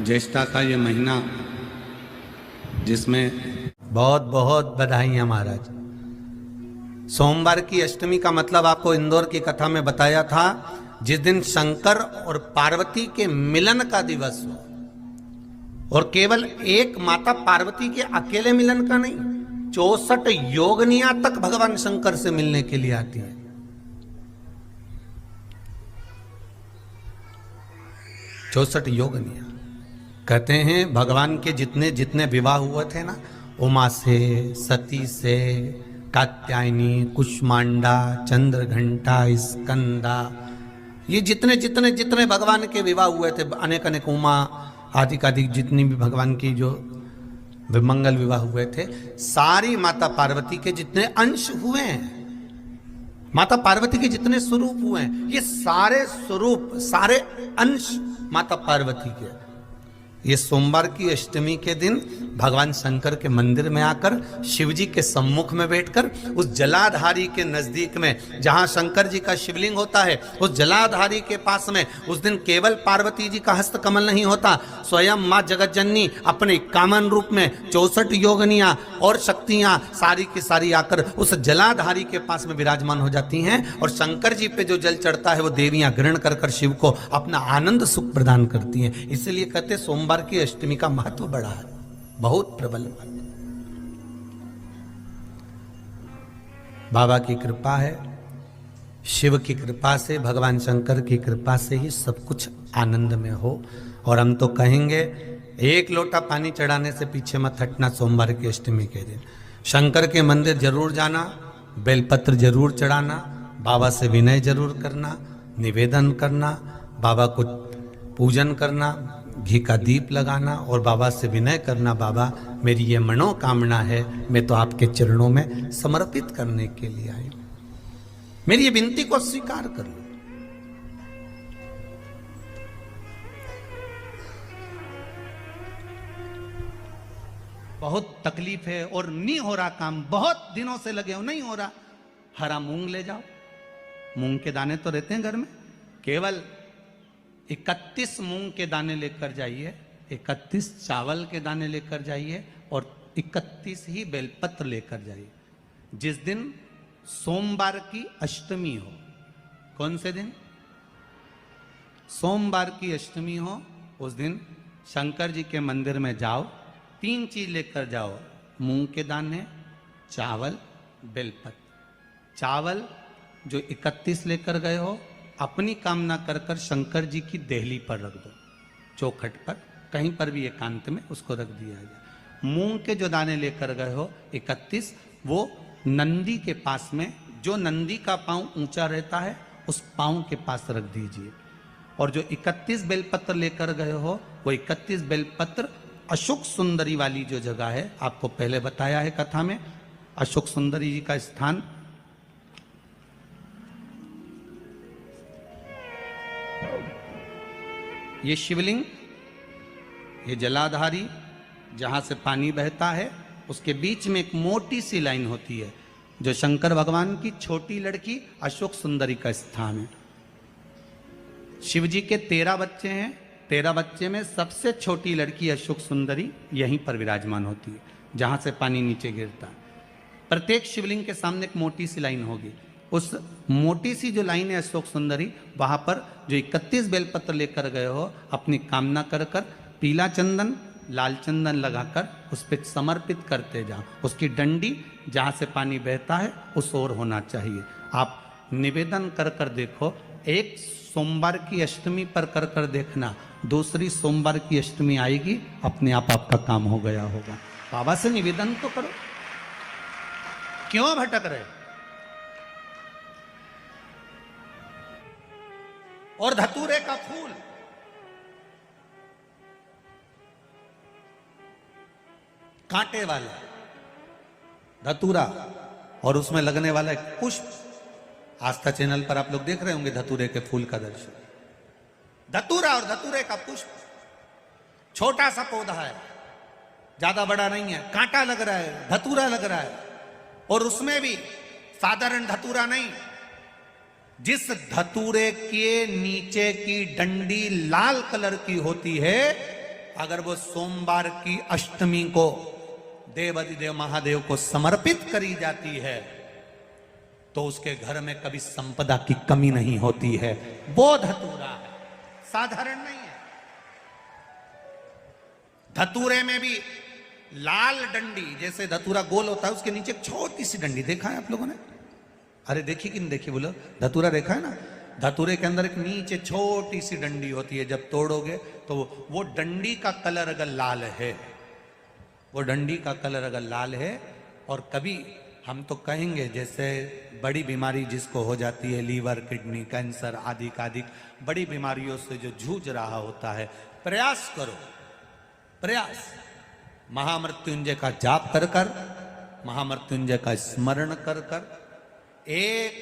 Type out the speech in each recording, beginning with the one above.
ज्येष्ठा का ये महीना जिसमें बहुत बहुत बधाइयाँ महाराज। सोमवार की अष्टमी का मतलब आपको इंदौर की कथा में बताया था, जिस दिन शंकर और पार्वती के मिलन का दिवस हो, और केवल एक माता पार्वती के अकेले मिलन का नहीं, 64 योगनियां तक भगवान शंकर से मिलने के लिए आती हैं। 64 योगनियां। कहते हैं भगवान के जितने जितने विवाह हुए थे ना, उमा से, सती से, कात्यायनी, कुष्मांडा, चंद्रघंटा, स्कंदा, ये जितने जितने जितने भगवान के विवाह हुए थे, अनेक अनेक उमा आदि आदि जितनी भी भगवान की जो विमंगल विवाह हुए थे, सारी माता पार्वती के जितने अंश हुए हैं, माता पार्वती के जितने स्वरूप हुए हैं, ये सारे स्वरूप, सारे अंश माता पार्वती के। ये सोमवार की अष्टमी के दिन भगवान शंकर के मंदिर में आकर शिव जी के सम्मुख में बैठकर उस जलाधारी के नजदीक में, जहां शंकर जी का शिवलिंग होता है, उस जलाधारी के पास में उस दिन केवल पार्वती जी का हस्त कमल नहीं होता, स्वयं मां जगत जननी अपने कामन रूप में 64 योगनियां और शक्तियां सारी की सारी आकर उस जलाधारी के पास में विराजमान हो जाती हैं, और शंकर जी पे जो जल चढ़ता है वो देवियां ग्रहण कर कर शिव को अपना आनंद सुख प्रदान करती हैं। इसलिए कहते सोमवार की अष्टमी का महत्व बड़ा है, बहुत प्रबल। बाबा की कृपा है, शिव की कृपा से, भगवान शंकर की कृपा से ही सब कुछ आनंद में हो। और हम तो कहेंगे एक लोटा पानी चढ़ाने से पीछे मत हटना। सोमवार की अष्टमी के दिन शंकर के मंदिर जरूर जाना, बेलपत्र जरूर चढ़ाना, बाबा से विनय जरूर करना, निवेदन करना, बाबा को पूजन करना, घी का दीप लगाना और बाबा से विनय करना, बाबा मेरी ये मनोकामना है, मैं तो आपके चरणों में समर्पित करने के लिए आई, मेरी ये विनती को स्वीकार कर लो। बहुत तकलीफ है और नहीं हो रहा काम, बहुत दिनों से लगे हो, नहीं हो रहा, हरा मूंग ले जाओ। मूंग के दाने तो रहते हैं घर में, केवल 31 मूंग के दाने लेकर जाइए, 31 चावल के दाने लेकर जाइए और 31 ही बेलपत्र लेकर जाइए। जिस दिन सोमवार की अष्टमी हो, कौन से दिन? सोमवार की अष्टमी हो, उस दिन शंकर जी के मंदिर में जाओ, 3 चीज लेकर जाओ, मूंग के दाने, चावल, बेलपत्र। चावल जो 31 लेकर गए हो, अपनी कामना कर कर शंकर जी की देहली पर रख दो, चौखट पर, कहीं पर भी एकांत में उसको रख दिया जाए। मूंग के जो दाने लेकर गए हो 31, वो नंदी के पास में, जो नंदी का पांव ऊंचा रहता है उस पांव के पास रख दीजिए। और जो 31 बेलपत्र लेकर गए हो, वो 31 बेलपत्र अशोक सुंदरी वाली जो जगह है, आपको पहले बताया है कथा में, अशोक सुंदरी जी का स्थान, ये शिवलिंग, ये जलाधारी जहां से पानी बहता है, उसके बीच में एक मोटी सी लाइन होती है, जो शंकर भगवान की छोटी लड़की अशोक सुंदरी का स्थान है। शिव जी के 13 बच्चे हैं, 13 बच्चे में सबसे छोटी लड़की अशोक सुंदरी यहीं पर विराजमान होती है, जहां से पानी नीचे गिरता है। प्रत्येक शिवलिंग के सामने एक मोटी सी लाइन होगी, उस मोटी सी जो लाइन है अशोक सुंदरी, वहां पर जो 31 बेलपत्र लेकर गए हो, अपनी कामना कर कर पीला चंदन, लाल चंदन लगाकर उस पर समर्पित करते जाओ। उसकी डंडी जहां से पानी बहता है उस ओर होना चाहिए। आप निवेदन कर कर देखो, एक सोमवार की अष्टमी पर कर कर देखना, दूसरी सोमवार की अष्टमी आएगी, अपने आप आपका काम हो गया होगा। बाबा से निवेदन तो करो, क्यों भटक रहे? और धतूरे का फूल, कांटे वाला धतूरा, और उसमें लगने वाला एक पुष्प। आस्था चैनल पर आप लोग देख रहे होंगे धतूरे के फूल का दर्शन। धतूरा और धतूरे का पुष्प, छोटा सा पौधा है, ज्यादा बड़ा नहीं है, कांटा लग रहा है, धतूरा लग रहा है, और उसमें भी साधारण धतूरा नहीं, जिस धतूरे के नीचे की डंडी लाल कलर की होती है अगर वो सोमवार की अष्टमी को देवाधिदेव महादेव को समर्पित करी जाती है तो उसके घर में कभी संपदा की कमी नहीं होती है। वो धतूरा है, साधारण नहीं है। धतूरे में भी लाल डंडी, जैसे धतूरा गोल होता है उसके नीचे एक छोटी सी डंडी, देखा है आप लोगों ने? अरे देखी कि नहीं देखी बोलो? धतूरा देखा है ना? धतूरे के अंदर एक नीचे छोटी सी डंडी होती है, जब तोड़ोगे तो वो डंडी का कलर अगर लाल है, वो डंडी का कलर अगर लाल है, और कभी हम तो कहेंगे जैसे बड़ी बीमारी जिसको हो जाती है, लीवर, किडनी, कैंसर आदि का आदि बड़ी बीमारियों से जो जूझ रहा होता है, प्रयास करो, प्रयास महामृत्युंजय का जाप कर कर, महामृत्युंजय का स्मरण कर कर, एक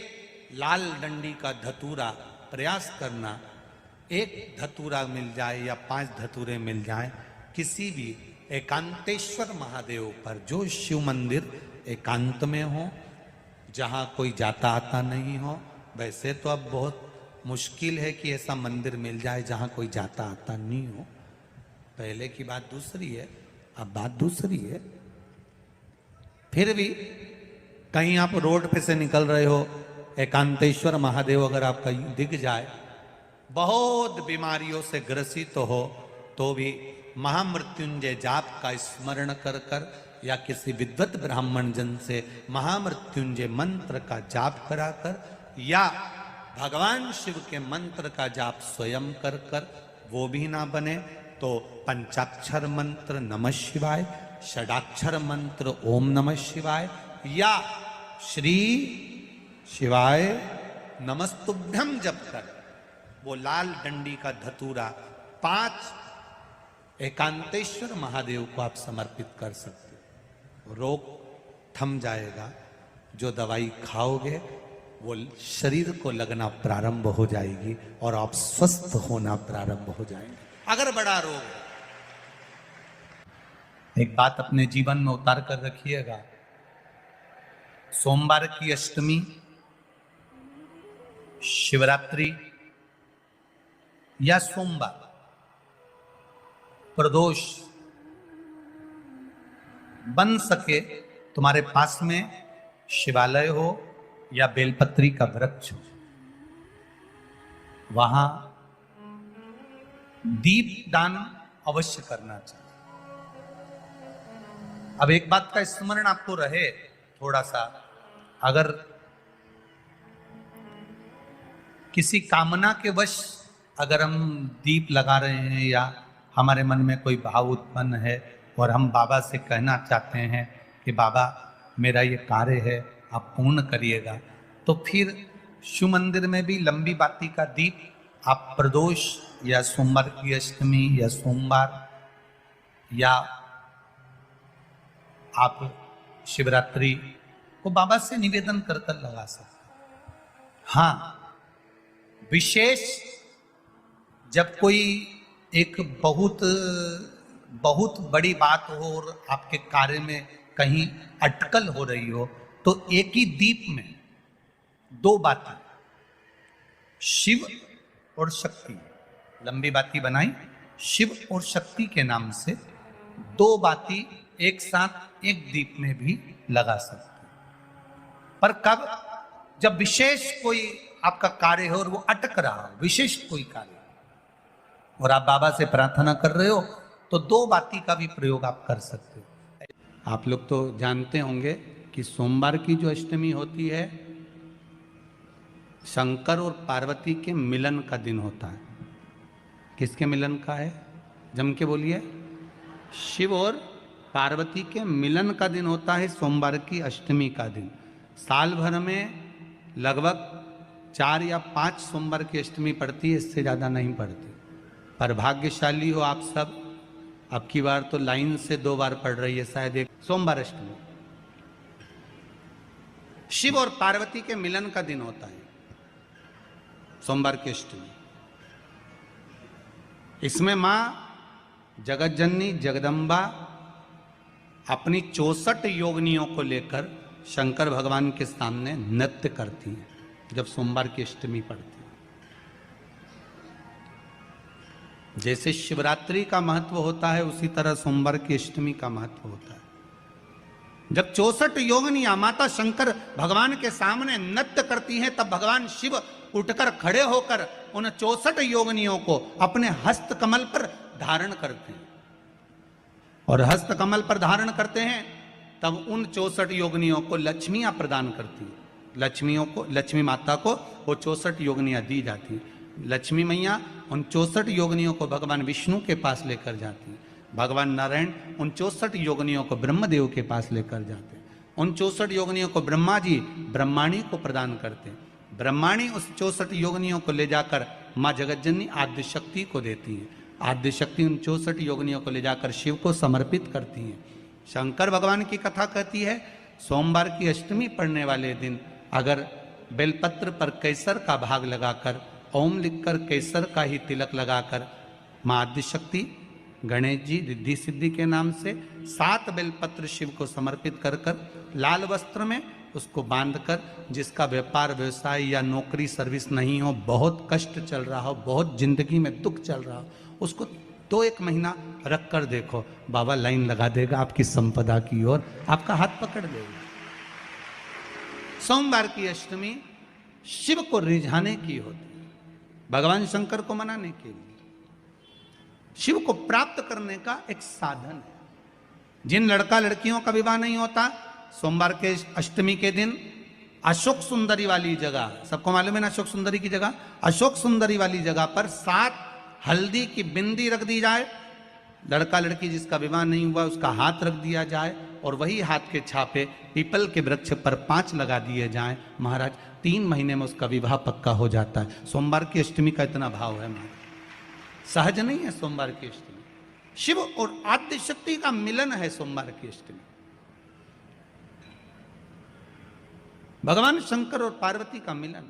लाल डंडी का धतूरा प्रयास करना, एक धतूरा मिल जाए या 5 धतूरे मिल जाए किसी भी एकांतेश्वर महादेव पर, जो शिव मंदिर एकांत में हो, जहाँ कोई जाता आता नहीं हो। वैसे तो अब बहुत मुश्किल है कि ऐसा मंदिर मिल जाए जहाँ कोई जाता आता नहीं हो, पहले की बात दूसरी है, अब बात दूसरी है। फिर भी कहीं आप रोड पे से निकल रहे हो, एकांतेश्वर महादेव अगर आपका दिख जाए, बहुत बीमारियों से ग्रसित हो, तो भी महामृत्युंजय जाप का स्मरण कर कर या किसी विद्वत ब्राह्मण जन से महामृत्युंजय मंत्र का जाप कराकर या भगवान शिव के मंत्र का जाप स्वयं कर कर, वो भी ना बने तो पंचाक्षर मंत्र नमः शिवाय, षडाक्षर मंत्र ओम नमः शिवाय या श्री शिवाय नमस्तुभ्यम जप कर वो लाल डंडी का धतूरा 5 एकांतेश्वर महादेव को आप समर्पित कर सकते हो। रोग थम जाएगा, जो दवाई खाओगे वो शरीर को लगना प्रारंभ हो जाएगी और आप स्वस्थ होना प्रारंभ हो जाएंगे। अगर बड़ा रोग, एक बात अपने जीवन में उतार कर रखिएगा, सोमवार की अष्टमी, शिवरात्रि या सोमवार, प्रदोष बन सके तुम्हारे पास में शिवालय हो या बेलपत्री का वृक्ष हो, वहां दीप दान अवश्य करना चाहिए। अब एक बात का स्मरण आपको रहे थोड़ा सा, अगर किसी कामना के वश अगर हम दीप लगा रहे हैं या हमारे मन में कोई भाव उत्पन्न है और हम बाबा से कहना चाहते हैं कि बाबा मेरा ये कार्य है आप पूर्ण करिएगा, तो फिर शिव मंदिर में भी लंबी बाती का दीप आप प्रदोष या सोमवार की अष्टमी या सोमवार या आप शिवरात्रि को बाबा से निवेदन कर कर लगा सकते। हाँ, विशेष जब कोई एक बहुत बड़ी बात हो और आपके कार्य में कहीं अटकल हो रही हो, तो एक ही दीप में 2 बाती, शिव और शक्ति, लंबी बाती बनाई शिव और शक्ति के नाम से, 2 बाती एक साथ एक दीप में भी लगा सकते। पर कब? जब विशेष कोई आपका कार्य हो और वो अटक रहा हो, विशेष कोई कार्य, और आप बाबा से प्रार्थना कर रहे हो, तो 2 बाती का भी प्रयोग आप कर सकते हो। आप लोग तो जानते होंगे कि सोमवार की जो अष्टमी होती है, शंकर और पार्वती के मिलन का दिन होता है। किसके मिलन का है? जम के बोलिए। शिव और पार्वती के मिलन का दिन होता है सोमवार की अष्टमी का दिन। साल भर में लगभग 4 या 5 सोमवार की अष्टमी पड़ती है, इससे ज़्यादा नहीं पड़ती। पर भाग्यशाली हो आप सब, अब की बार तो लाइन से 2 बार पड़ रही है शायद एक सोमवार अष्टमी। शिव और पार्वती के मिलन का दिन होता है सोमवार की अष्टमी। इसमें मां जगत जननी जगदम्बा अपनी 64 योगिनियों को लेकर शंकर भगवान के सामने नृत्य करती हैं जब सोमवार की अष्टमी पड़ती है। जैसे शिवरात्रि का महत्व होता है उसी तरह सोमवार की अष्टमी का महत्व होता है। जब 64 योगिनियां माता शंकर भगवान के सामने नृत्य करती हैं, तब भगवान शिव उठकर खड़े होकर उन 64 योगिनियों को अपने हस्त कमल पर धारण करते हैं। और हस्त कमल पर धारण करते हैं तब उन 64 योगिनियों को लक्ष्मियां प्रदान करती हैं। लक्ष्मियों को, लक्ष्मी माता को वो 64 योगिनियां दी जाती हैं। लक्ष्मी मैया उन 64 योगिनियों को भगवान विष्णु के पास लेकर जाती हैं। भगवान नारायण उन 64 योगिनियों को ब्रह्मदेव के पास लेकर जाते हैं। उन 64 योगिनियों को ब्रह्मा जी ब्रह्माणी को प्रदान करते हैं। ब्रह्माणी उस 64 योगिनियों को ले जाकर माँ जगतजननी आद्य शक्ति को देती है। आद्य शक्ति उन 64 योगिनियों को ले जाकर शिव को समर्पित करती हैं। शंकर भगवान की कथा कहती है, सोमवार की अष्टमी पढ़ने वाले दिन अगर बेलपत्र पर केसर का भाग लगाकर, ओम लिखकर केसर का ही तिलक लगाकर माँ आद्य शक्ति गणेश जी रिद्धि सिद्धि के नाम से 7 बेलपत्र शिव को समर्पित कर कर लाल वस्त्र में उसको बांधकर, जिसका व्यापार व्यवसाय या नौकरी सर्विस नहीं हो, बहुत कष्ट चल रहा हो, बहुत जिंदगी में दुख चल रहा हो, उसको 2-1 महीना रख कर देखो, बाबा लाइन लगा देगा आपकी संपदा की ओर, आपका हाथ पकड़ देगा। सोमवार की अष्टमी शिव को रिझाने की होती है, भगवान शंकर को मनाने के लिए, शिव को प्राप्त करने का एक साधन है। जिन लड़का लड़कियों का विवाह नहीं होता, सोमवार के अष्टमी के दिन अशोक सुंदरी वाली जगह, सबको मालूम है ना अशोक सुंदरी की जगह, अशोक सुंदरी वाली जगह पर 7 हल्दी की बिंदी रख दी जाए। लड़का लड़की जिसका विवाह नहीं हुआ उसका हाथ रख दिया जाए और वही हाथ के छापे पीपल के वृक्ष पर 5 लगा दिए जाएं। महाराज 3 महीने में उसका विवाह पक्का हो जाता है। सोमवार की अष्टमी का इतना भाव है महाराज, सहज नहीं है सोमवार की अष्टमी। शिव और आद्य शक्ति का मिलन है सोमवार की अष्टमी। भगवान शंकर और पार्वती का मिलन।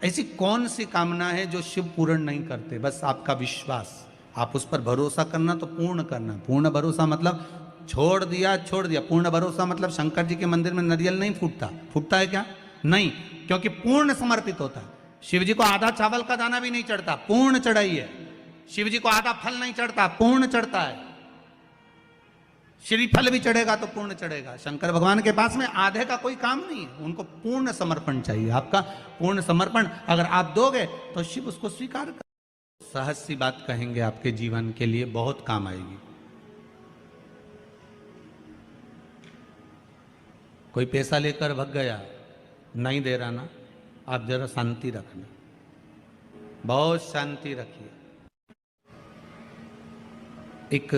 ऐसी कौन सी कामना है जो शिव पूर्ण नहीं करते? बस आपका विश्वास, आप उस पर भरोसा करना तो पूर्ण करना। पूर्ण भरोसा मतलब छोड़ दिया छोड़ दिया। पूर्ण भरोसा मतलब शंकर जी के मंदिर में नारियल नहीं फूटता, फूटता है क्या? नहीं, क्योंकि पूर्ण समर्पित होता है। शिव जी को आधा चावल का दाना भी नहीं चढ़ता, पूर्ण चढ़ाई है। शिव जी को आधा फल नहीं चढ़ता, पूर्ण चढ़ता है। श्रीफल भी चढ़ेगा तो पूर्ण चढ़ेगा। शंकर भगवान के पास में आधे का कोई काम नहीं है, उनको पूर्ण समर्पण चाहिए। आपका पूर्ण समर्पण अगर आप दोगे तो शिव उसको स्वीकार कर। सहज सी बात कहेंगे, आपके जीवन के लिए बहुत काम आएगी। कोई पैसा लेकर भग गया, नहीं दे रहा ना, आप जरा शांति रखना, बहुत शांति रखिए। एक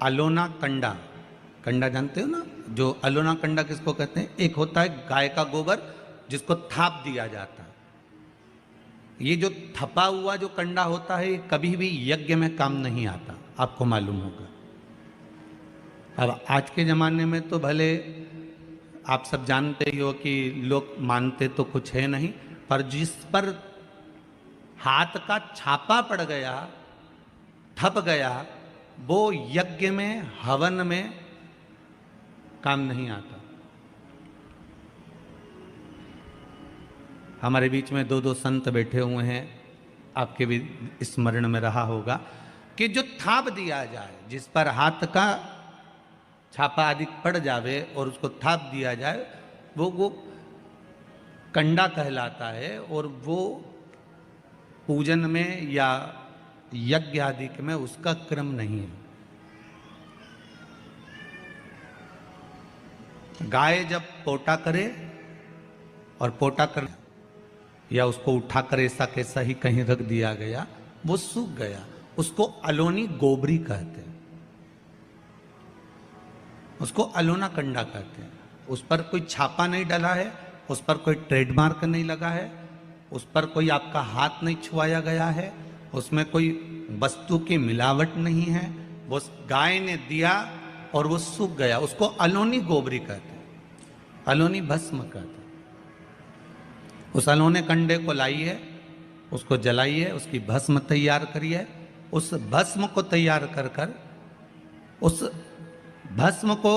अलोना कंडा, कंडा जानते हो ना, जो अलोना कंडा किसको कहते हैं? एक होता है गाय का गोबर जिसको थाप दिया जाता है। ये जो थपा हुआ जो कंडा होता है, ये कभी भी यज्ञ में काम नहीं आता, आपको मालूम होगा। अब आज के ज़माने में तो भले आप सब जानते ही हो कि लोग मानते तो कुछ है नहीं, पर जिस पर हाथ का छापा पड़ गया, थप गया, वो यज्ञ में हवन में काम नहीं आता। हमारे बीच में 2 संत बैठे हुए हैं, आपके भी स्मरण में रहा होगा कि जो थाप दिया जाए, जिस पर हाथ का छापा आदि पड़ जावे और उसको थाप दिया जाए, वो कंडा कहलाता है। और वो पूजन में या यज्ञ आदि में उसका क्रम नहीं है। गाय जब पोटा करे और पोटा कर या उसको उठाकर ऐसा कैसा ही कहीं रख दिया गया, वो सूख गया, उसको अलोनी गोबरी कहते हैं, उसको अलोना कंडा कहते हैं। उस पर कोई छापा नहीं डला है, उस पर कोई ट्रेडमार्क नहीं लगा है, उस पर कोई आपका हाथ नहीं छुआया गया है, उसमें कोई वस्तु की मिलावट नहीं है। वो गाय ने दिया और वो सूख गया, उसको अलोनी गोबरी कहते हैं, अलोनी भस्म कहते हैं। उस अलोने कंडे को लाइए, उसको जलाइए, उसकी भस्म तैयार करिए। उस भस्म को तैयार कर कर उस भस्म को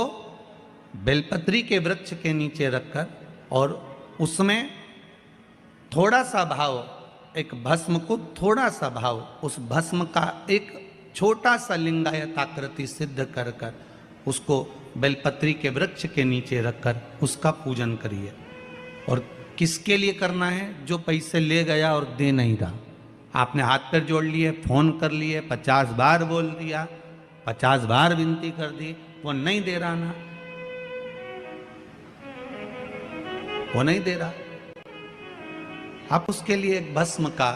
बेलपत्री के वृक्ष के नीचे रखकर और उसमें थोड़ा सा भाव एक भस्म को थोड़ा सा भाव उस भस्म का एक छोटा सा लिंगायत आकृति सिद्ध कर कर उसको बेलपत्री के वृक्ष के नीचे रखकर उसका पूजन करिए। और किसके लिए करना है? जो पैसे ले गया और दे नहीं रहा। आपने हाथ पैर जोड़ लिए, फोन कर लिए, 50 बार बोल दिया, 50 बार विनती कर दी, वो नहीं दे रहा ना, वो नहीं दे रहा। आप उसके लिए एक भस्म का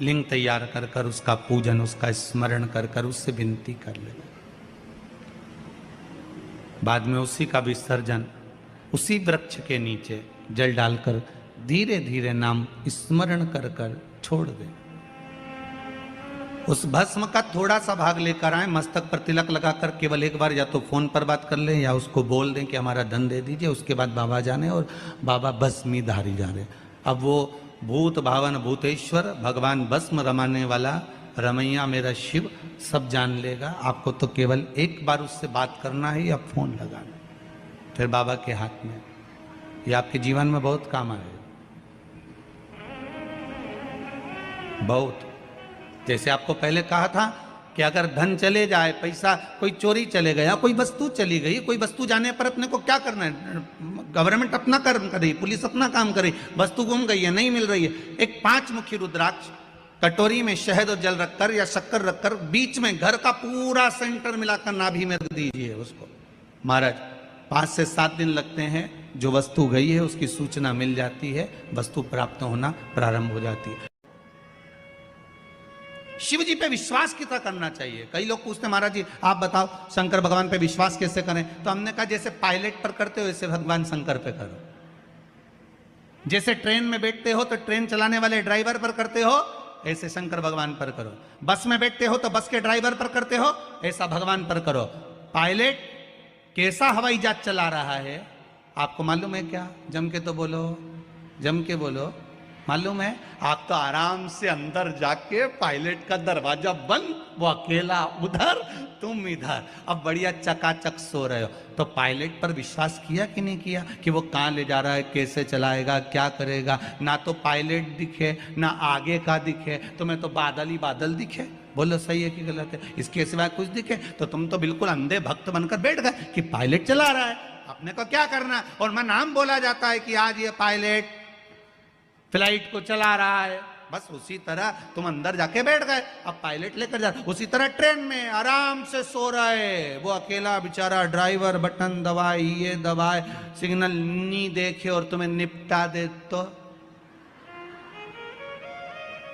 लिंग तैयार कर कर उसका पूजन, उसका स्मरण कर कर उससे विनती कर ले। बाद में उसी का विसर्जन उसी वृक्ष के नीचे जल डालकर धीरे धीरे नाम स्मरण कर कर छोड़ दे। उस भस्म का थोड़ा सा भाग लेकर आए, मस्तक पर तिलक लगाकर केवल एक बार या तो फोन पर बात कर लें या उसको बोल दें कि हमारा धन दे दीजिए। उसके बाद बाबा जाने और बाबा भस्मी धारी जा रहे। अब वो भूत भावन भूतेश्वर भगवान भस्म रमाने वाला रमैया मेरा शिव सब जान लेगा। आपको तो केवल एक बार उससे बात करना है या फोन लगाना, फिर बाबा के हाथ में। ये आपके जीवन में बहुत काम आएगा, बहुत। जैसे आपको पहले कहा था कि अगर धन चले जाए, पैसा कोई चोरी चले गया, कोई वस्तु चली गई, कोई वस्तु जाने पर अपने को क्या करना है? गवर्नमेंट अपना कर्म करे, पुलिस अपना काम करे, वस्तु गुम गई है, नहीं मिल रही है, एक 5 मुखी रुद्राक्ष कटोरी में शहद और जल रखकर या शक्कर रखकर बीच में घर का पूरा सेंटर मिलाकर नाभि में रख दीजिए उसको। महाराज 5 से 7 दिन लगते हैं, जो वस्तु गई है उसकी सूचना मिल जाती है, वस्तु प्राप्त होना प्रारंभ हो जाती है। शिव जी पे विश्वास कितना करना चाहिए? कई लोग पूछते हैं महाराज जी आप बताओ शंकर भगवान पे विश्वास कैसे करें? तो हमने कहा जैसे पायलट पर करते हो वैसे भगवान शंकर पे करो। जैसे ट्रेन में बैठते हो तो ट्रेन चलाने वाले ड्राइवर पर करते हो, ऐसे शंकर भगवान पर करो। बस में बैठते हो तो बस के ड्राइवर पर करते हो, ऐसा भगवान पर करो। पायलट कैसा हवाई जहाज चला रहा है आपको मालूम है क्या? जम के तो बोलो, जम के बोलो। मालूम है? आप तो आराम से अंदर जाके पायलट का दरवाजा बंद, वो अकेला उधर, तुम इधर, अब बढ़िया चकाचक सो रहे हो। तो पायलट पर विश्वास किया कि नहीं किया कि वो कहाँ ले जा रहा है, कैसे चलाएगा, क्या करेगा? ना तो पायलट दिखे ना आगे का दिखे, तुम्हें तो बादल ही बादल दिखे। बोलो सही है कि गलत है? इसके सिवाय कुछ दिखे तो तुम तो बिल्कुल अंधे भक्त बनकर बैठ गए कि पायलट चला रहा है, अपने को क्या करना? और मैं नाम बोला जाता है कि आज ये पायलट फ्लाइट को चला रहा है, बस उसी तरह तुम अंदर जाके बैठ गए, अब पायलट लेकर जा। उसी तरह ट्रेन में आराम से सो रहे, वो अकेला बेचारा ड्राइवर बटन दबाए, ये दबाए, सिग्नल नहीं देखे और तुम्हें निपटा दे तो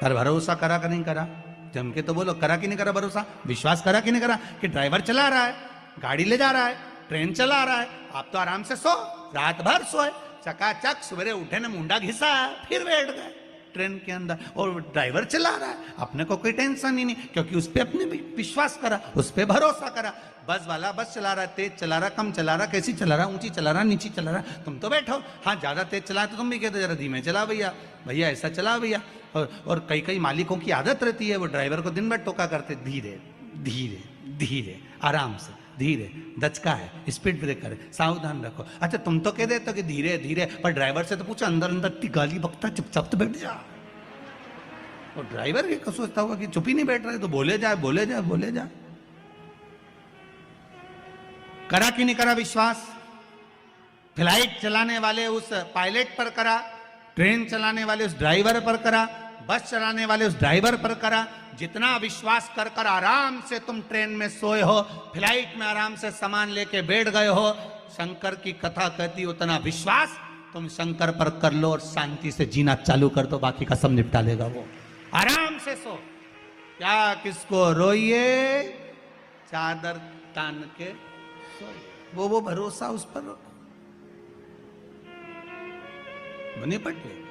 पर भरोसा करा कि नहीं करा? जम के तो बोलो, करा कि नहीं करा भरोसा? विश्वास करा कि नहीं करा कि ड्राइवर चला रहा है, गाड़ी ले जा रहा है, ट्रेन चला रहा है, आप तो आराम से सो, रात भर सोए, चकाचक सवेरे उठे ने मुंडा घिसा, फिर बैठ गए ट्रेन के अंदर और ड्राइवर चला रहा है, अपने को कोई टेंशन ही नहीं, क्योंकि उस पर अपने विश्वास करा, उस पर भरोसा करा। बस वाला बस चला रहा है, तेज चला रहा, कम चला रहा, कैसी चला रहा, ऊंची चला रहा, नीची चला रहा, तुम तो बैठो। हाँ ज्यादा तेज चला तो तुम भी कहते जरा धीमे चला भैया, भैया ऐसा चला भैया। और कई कई मालिकों की आदत रहती है, वो ड्राइवर को दिन भर टोका करते, धीरे धीरे धीरे, आराम से, धीरे, दचका है, स्पीड ब्रेकर है, सावधान रखो। अच्छा तुम तो कह देते हो कि धीरे धीरे, पर ड्राइवर से तो पूछो, अंदर अंदर इतनी गाली बकता, चुपचाप तो बैठ जा। और ड्राइवर ये सोचता होगा कि चुप ही नहीं बैठ रहे, तो बोले जाए बोले जाए बोले जाए। करा कि नहीं करा विश्वास? फ्लाइट चलाने वाले उस पायलट पर करा, ट्रेन चलाने वाले उस ड्राइवर पर करा, बस चलाने वाले उस ड्राइवर पर करा। जितना विश्वास कर कर आराम से तुम ट्रेन में सोए हो, फ्लाइट में आराम से सामान लेके बैठ गए हो, शंकर की कथा कहती उतना विश्वास तुम शंकर पर कर लो और शांति से जीना चालू कर दो, बाकी का सब निपटा लेगा वो। आराम से सो, क्या किसको रोइए, चादर तान के सोइए, वो भरोसा उस पर रखो, बने पटे।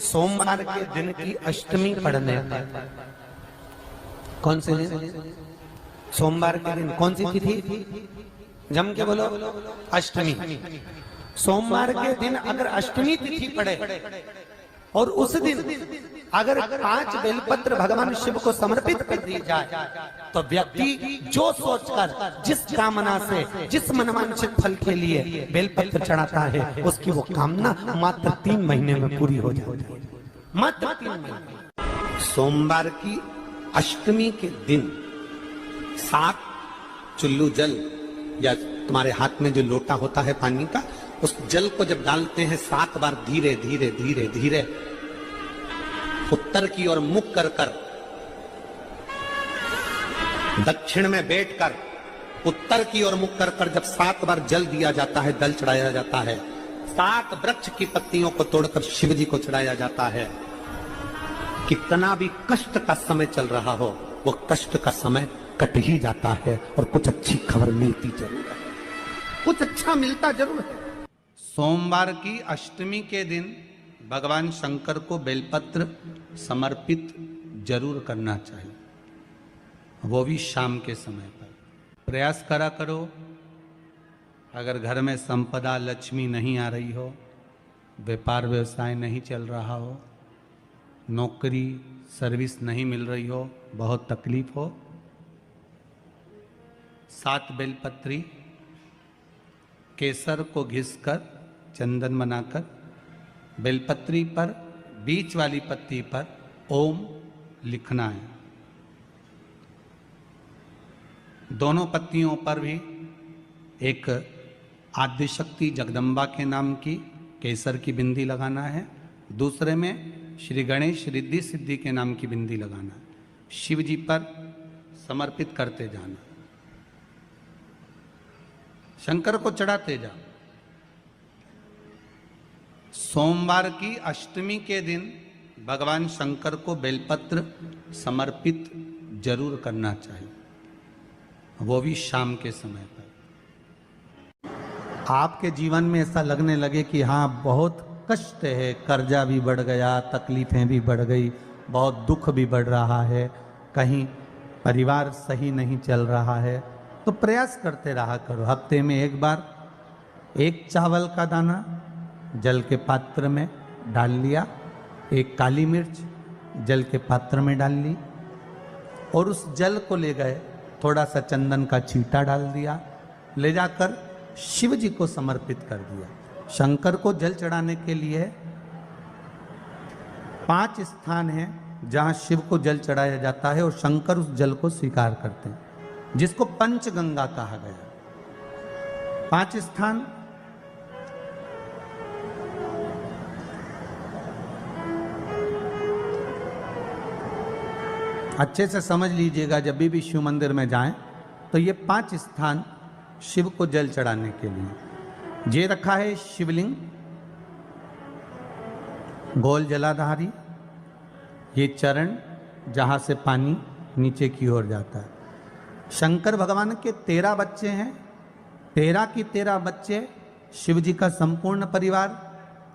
सोमवार के दिन की अष्टमी पढ़ने पर, कौन से दिन? सोमवार के दिन कौन सी तिथि? जम के बोलो, अष्टमी। सोमवार के दिन अगर अष्टमी तिथि पड़े और उस दिन अगर 5 बेलपत्र भगवान शिव को समर्पित कर दी जाए तो व्यक्ति जो सोचकर, जिस कामना से, जिस मनवांछित फल के लिए बेलपत्र चढ़ाता है, उसकी वो कामना मात्र 3 महीने में पूरी हो जाती है। मात्र 3 महीने। सोमवार की अष्टमी के दिन 7 चुल्लू जल या तुम्हारे हाथ में जो लोटा होता है पानी का, उस जल को जब डालते हैं 7 बार धीरे धीरे धीरे धीरे उत्तर की ओर मुख कर कर, दक्षिण में बैठकर उत्तर की ओर मुख कर कर जब 7 बार जल दिया जाता है, जल चढ़ाया जाता है, 7 वृक्ष की पत्तियों को तोड़कर शिव जी को चढ़ाया जाता है। कितना भी कष्ट का समय चल रहा हो, वो कष्ट का समय कट ही जाता है और कुछ अच्छी खबर मिलती जरूर है, कुछ अच्छा मिलता जरूर है। सोमवार की अष्टमी के दिन भगवान शंकर को बेलपत्र समर्पित जरूर करना चाहिए, वो भी शाम के समय पर। प्रयास करा करो, अगर घर में संपदा लक्ष्मी नहीं आ रही हो, व्यापार व्यवसाय नहीं चल रहा हो, नौकरी सर्विस नहीं मिल रही हो, बहुत तकलीफ हो, 7 बेलपत्री केसर को घिसकर चंदन बनाकर बेलपत्री पर बीच वाली पत्ती पर ओम लिखना है। दोनों पत्तियों पर भी एक आद्यशक्ति जगदम्बा के नाम की केसर की बिंदी लगाना है, दूसरे में श्री गणेश रिद्धि सिद्धि के नाम की बिंदी लगाना है। शिव जी पर समर्पित करते जाना, शंकर को चढ़ाते जा। सोमवार की अष्टमी के दिन भगवान शंकर को बेलपत्र समर्पित जरूर करना चाहिए, वो भी शाम के समय पर। आपके जीवन में ऐसा लगने लगे कि हाँ बहुत कष्ट है, कर्जा भी बढ़ गया, तकलीफें भी बढ़ गई, बहुत दुख भी बढ़ रहा है, कहीं परिवार सही नहीं चल रहा है, तो प्रयास करते रहा करो। हफ्ते में एक बार 1 चावल का दाना जल के पात्र में डाल लिया, 1 काली मिर्च जल के पात्र में डाल ली और उस जल को ले गए, थोड़ा सा चंदन का छींटा डाल दिया, ले जाकर शिव जी को समर्पित कर दिया। शंकर को जल चढ़ाने के लिए 5 स्थान हैं जहां शिव को जल चढ़ाया जाता है और शंकर उस जल को स्वीकार करते हैं, जिसको पंचगंगा कहा गया। 5 स्थान अच्छे से समझ लीजिएगा, जब भी शिव मंदिर में जाएं तो ये 5 स्थान शिव को जल चढ़ाने के लिए ये रखा है। शिवलिंग, गोल जलाधारी, ये चरण जहां से पानी नीचे की ओर जाता है। शंकर भगवान के 13 बच्चे हैं, 13 की 13 बच्चे, शिव जी का संपूर्ण परिवार,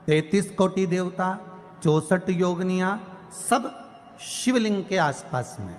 33 कोटि देवता, 64 योगनियां, सब शिवलिंग के आसपास में।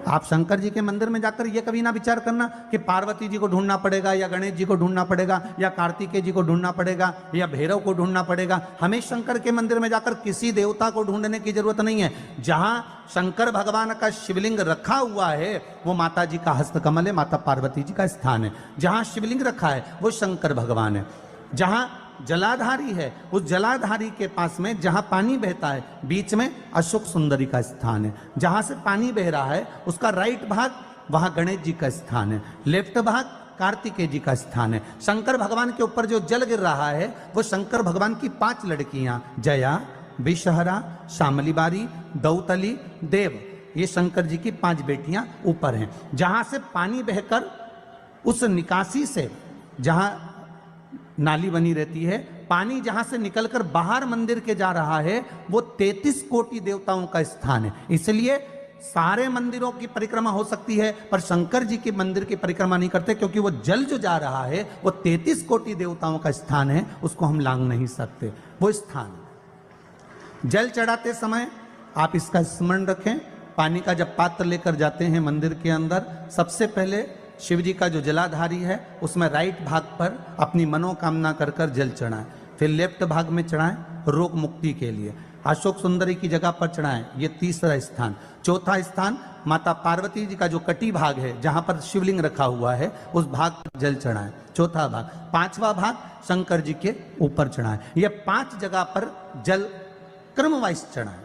आप शंकर जी के मंदिर में जाकर ये कभी ना विचार करना कि पार्वती जी को ढूंढना पड़ेगा या गणेश जी को ढूंढना पड़ेगा या कार्तिकेय जी को ढूंढना पड़ेगा या भैरव को ढूंढना पड़ेगा। हमें शंकर के मंदिर में जाकर किसी देवता को ढूंढने की जरूरत नहीं है। जहां शंकर भगवान का शिवलिंग रखा हुआ है वो माता जी का हस्तकमल है, माता पार्वती जी का स्थान है। जहां शिवलिंग रखा है वो शंकर भगवान है। जहां जलाधारी है उस जलाधारी के पास में जहां पानी बहता है बीच में अशोक सुंदरी का स्थान है। जहां से पानी बह रहा है उसका राइट भाग वहां गणेश जी का स्थान है, लेफ्ट भाग कार्तिकेय जी का स्थान है। शंकर भगवान के ऊपर जो जल गिर रहा है वो शंकर भगवान की 5 लड़कियां जया, विषहरा, शामली बारी, दौतली, देव, ये शंकर जी की 5 बेटियां ऊपर हैं। जहां से पानी बहकर उस निकासी से, जहां नाली बनी रहती है, पानी जहां से निकलकर बाहर मंदिर के जा रहा है वो 33 कोटि देवताओं का स्थान है। इसलिए सारे मंदिरों की परिक्रमा हो सकती है पर शंकर जी के मंदिर की परिक्रमा नहीं करते, क्योंकि वो जल जो जा रहा है वो 33 कोटि देवताओं का स्थान है, उसको हम लांघ नहीं सकते। वो स्थान जल चढ़ाते समय आप इसका स्मरण रखें। पानी का जब पात्र लेकर जाते हैं मंदिर के अंदर, सबसे पहले शिव जी का जो जलाधारी है उसमें राइट भाग पर अपनी मनोकामना कर कर जल चढ़ाएं, फिर लेफ्ट भाग में चढ़ाएं रोग मुक्ति के लिए। अशोक सुंदरी की जगह पर चढ़ाएं, ये 3रा स्थान। 4था स्थान माता पार्वती जी का जो कटी भाग है जहां पर शिवलिंग रखा हुआ है उस भाग पर जल चढ़ाएं, 4था भाग। 5वां भाग शंकर जी के ऊपर चढ़ाएं। ये 5 जगह पर जल क्रमवाइज चढ़ाएं।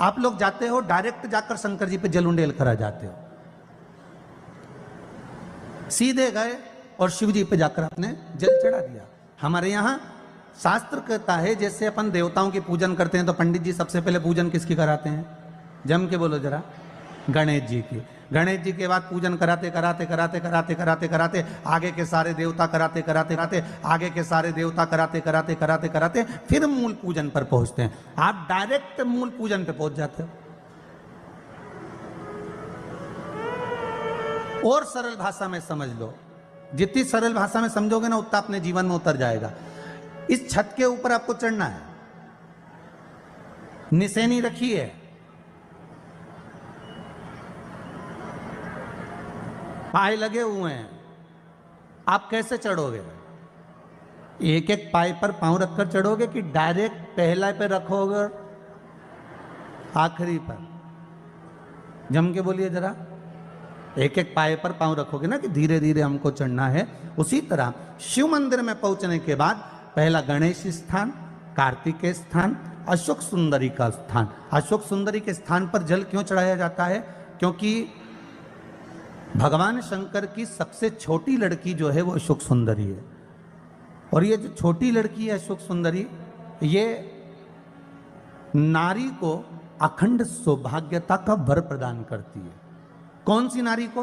आप लोग जाते हो डायरेक्ट जाकर शंकर जी पे जल उंडेल करा जाते हो, सीधे गए और शिव जी पे जाकर आपने जल चढ़ा दिया। हमारे यहाँ शास्त्र कहता है जैसे अपन देवताओं की पूजन करते हैं तो पंडित जी सबसे पहले पूजन किसकी कराते हैं? जम के बोलो जरा, गणेश जी की। गणेश जी के बाद पूजन कराते कराते कराते कराते कराते कराते आगे के सारे देवता कराते कराते कराते आगे के सारे देवता कराते कराते कराते कराते फिर मूल पूजन पर पहुंचते हैं। आप डायरेक्ट मूल पूजन पे पहुंच जाते हो। और सरल भाषा में समझ लो, जितनी सरल भाषा में समझोगे ना उतना अपने जीवन में उतर जाएगा। इस छत के ऊपर आपको चढ़ना है, निशानी रखी है, पाए लगे हुए हैं, आप कैसे चढ़ोगे? एक एक पाए पर पांव रखकर चढ़ोगे कि डायरेक्ट पहला पे रखोगे आखिरी पर? जम के बोलिए जरा, एक एक पाए पर पांव रखोगे ना कि धीरे धीरे हमको चढ़ना है। उसी तरह शिव मंदिर में पहुंचने के बाद पहला गणेश स्थान, कार्तिकेय स्थान, अशोक सुंदरी का स्थान। अशोक सुंदरी के स्थान पर जल क्यों चढ़ाया जाता है? क्योंकि भगवान शंकर की सबसे छोटी लड़की जो है वो अशोक सुंदरी है। और ये जो छोटी लड़की है अशोक सुंदरी, ये नारी को अखंड सौभाग्यता का वर प्रदान करती है। कौन सी नारी को?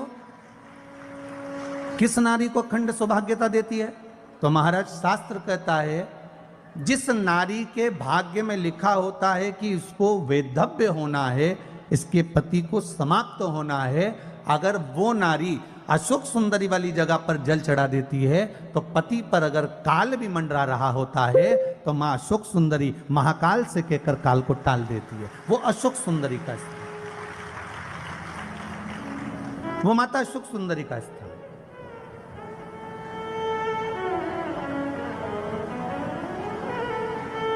किस नारी को अखंड सौभाग्यता देती है? तो महाराज शास्त्र कहता है जिस नारी के भाग्य में लिखा होता है कि इसको वैधव्य होना है, इसके पति को समाप्त होना है, अगर वो नारी अशोक सुंदरी वाली जगह पर जल चढ़ा देती है तो पति पर अगर काल भी मंडरा रहा होता है तो मां अशोक सुंदरी महाकाल से कहकर काल को टाल देती है। वो अशोक सुंदरी का स्थान, वो माता अशोक सुंदरी का स्थान।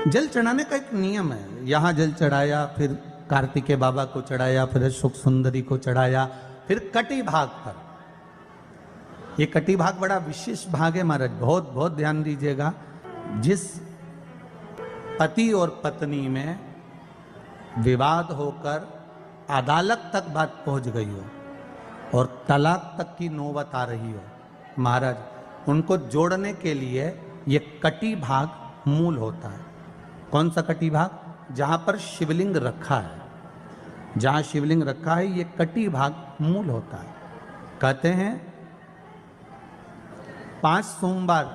जल चढ़ाने का एक नियम है। यहां जल चढ़ाया, फिर कार्तिकेय बाबा को चढ़ाया, फिर अशोक सुंदरी को चढ़ाया, फिर कटी भाग पर। ये कटी भाग बड़ा विशेष भाग है महाराज, बहुत बहुत ध्यान दीजिएगा। जिस पति और पत्नी में विवाद होकर अदालत तक बात पहुंच गई हो और तलाक तक की नौबत आ रही हो, महाराज उनको जोड़ने के लिए ये कटी भाग मूल होता है। कौन सा कटी भाग? जहां पर शिवलिंग रखा है, जहां शिवलिंग रखा है ये कटी भाग मूल होता है। कहते हैं 5 सोमवार,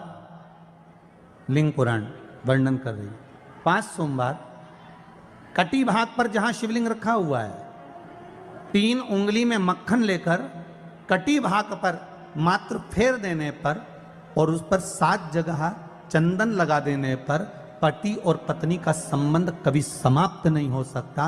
लिंग पुराण वर्णन कर रही है, 5 सोमवार कटी भाग पर जहां शिवलिंग रखा हुआ है, 3 उंगली में मक्खन लेकर कटी भाग पर मात्र फेर देने पर और उस पर 7 जगह चंदन लगा देने पर पति और पत्नी का संबंध कभी समाप्त नहीं हो सकता।